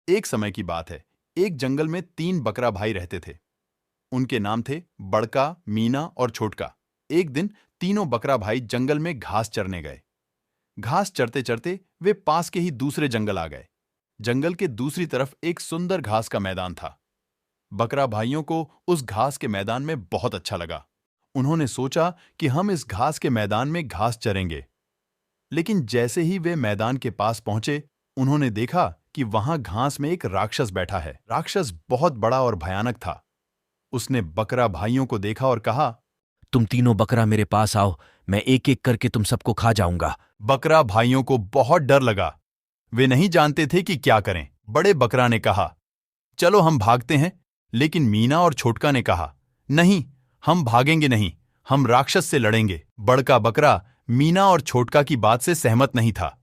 एक समय की बात है। एक जंगल में 3 बकरा भाई रहते थे। उनके नाम थे बड़का, मीना और छोटका। एक दिन तीनों बकरा भाई जंगल में घास चरने गए। घास चरते चरते वे पास के ही दूसरे जंगल आ गए। जंगल के दूसरी तरफ एक सुंदर घास का मैदान था। बकरा भाइयों को उस घास के मैदान में बहुत अच्छा लगा। उन्होंने सोचा कि हम इस घास के मैदान में घास चरेंगे। लेकिन जैसे ही वे मैदान के पास पहुंचे, उन्होंने देखा कि वहां घास में एक राक्षस बैठा है। राक्षस बहुत बड़ा और भयानक था। उसने बकरा भाइयों को देखा और कहा, तुम तीनों बकरा मेरे पास आओ, मैं एक एक करके तुम सबको खा जाऊंगा। बकरा भाइयों को बहुत डर लगा। वे नहीं जानते थे कि क्या करें। बड़े बकरा ने कहा, चलो हम भागते हैं। लेकिन मीना और छोटका ने कहा, नहीं, हम भागेंगे नहीं, हम राक्षस से लड़ेंगे। बड़का बकरा मीना और छोटका की बात से सहमत नहीं था।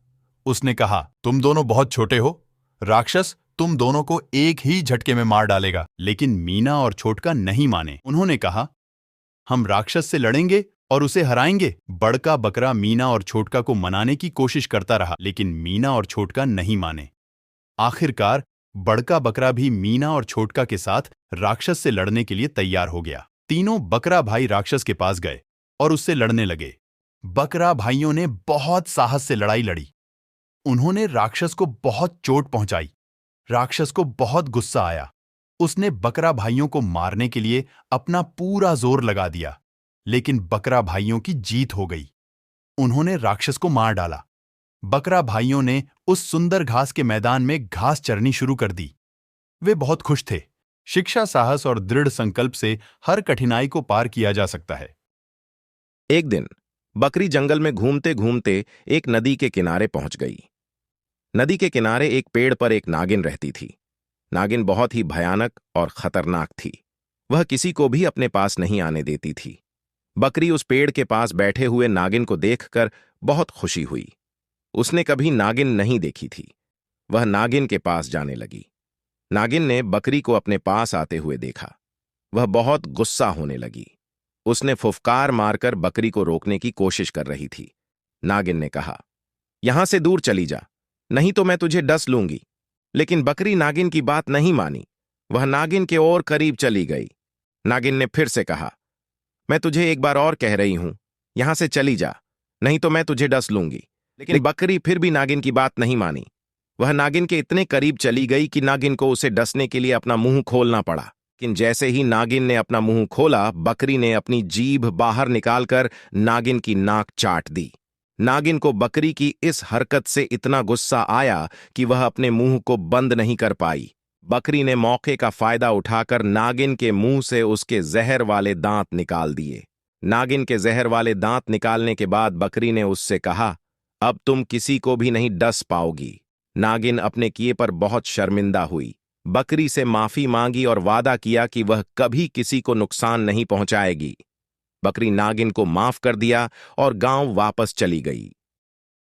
उसने कहा, तुम दोनों बहुत छोटे हो, राक्षस तुम दोनों को एक ही झटके में मार डालेगा। लेकिन मीना और छोटका नहीं माने। उन्होंने कहा, हम राक्षस से लड़ेंगे और उसे हराएंगे। बड़का बकरा मीना और छोटका को मनाने की कोशिश करता रहा, लेकिन मीना और छोटका नहीं माने। आखिरकार बड़का बकरा भी मीना और छोटका के साथ राक्षस से लड़ने के लिए तैयार हो गया। तीनों बकरा भाई राक्षस के पास गए और उससे लड़ने लगे। बकरा भाइयों ने बहुत साहस से लड़ाई लड़ी। उन्होंने राक्षस को बहुत चोट पहुंचाई। राक्षस को बहुत गुस्सा आया। उसने बकरा भाइयों को मारने के लिए अपना पूरा जोर लगा दिया, लेकिन बकरा भाइयों की जीत हो गई। उन्होंने राक्षस को मार डाला। बकरा भाइयों ने उस सुंदर घास के मैदान में घास चरनी शुरू कर दी। वे बहुत खुश थे। शिक्षा, साहस और दृढ़ संकल्प से हर कठिनाई को पार किया जा सकता है। एक दिन बकरी जंगल में घूमते घूमते एक नदी के किनारे पहुंच गई। नदी के किनारे एक पेड़ पर एक नागिन रहती थी। नागिन बहुत ही भयानक और खतरनाक थी। वह किसी को भी अपने पास नहीं आने देती थी। बकरी उस पेड़ के पास बैठे हुए नागिन को देखकर बहुत खुशी हुई। उसने कभी नागिन नहीं देखी थी। वह नागिन के पास जाने लगी। नागिन ने बकरी को अपने पास आते हुए देखा। वह बहुत गुस्सा होने लगी। उसने फुफकार मारकर बकरी को रोकने की कोशिश कर रही थी। नागिन ने कहा, यहां से दूर चली जा, नहीं तो मैं तुझे डस लूंगी। लेकिन बकरी नागिन की बात नहीं मानी। वह नागिन के और करीब चली गई। नागिन ने फिर से कहा, मैं तुझे एक बार और कह रही हूं, यहां से चली जा, नहीं तो मैं तुझे डस लूंगी। लेकिन बकरी फिर भी नागिन की बात नहीं मानी। वह नागिन के इतने करीब चली गई कि नागिन को उसे डसने के लिए अपना मुंह खोलना पड़ा। लेकिन जैसे ही नागिन ने अपना मुंह खोला, बकरी ने अपनी जीभ बाहर निकालकर नागिन की नाक चाट दी। नागिन को बकरी की इस हरकत से इतना गुस्सा आया कि वह अपने मुंह को बंद नहीं कर पाई। बकरी ने मौके का फायदा उठाकर नागिन के मुंह से उसके जहर वाले दांत निकाल दिए। नागिन के जहर वाले दांत निकालने के बाद बकरी ने उससे कहा, अब तुम किसी को भी नहीं डस पाओगी। नागिन अपने किए पर बहुत शर्मिंदा हुई। बकरी से माफी मांगी और वादा किया कि वह कभी किसी को नुकसान नहीं पहुंचाएगी। बकरी नागिन को माफ कर दिया और गांव वापस चली गई।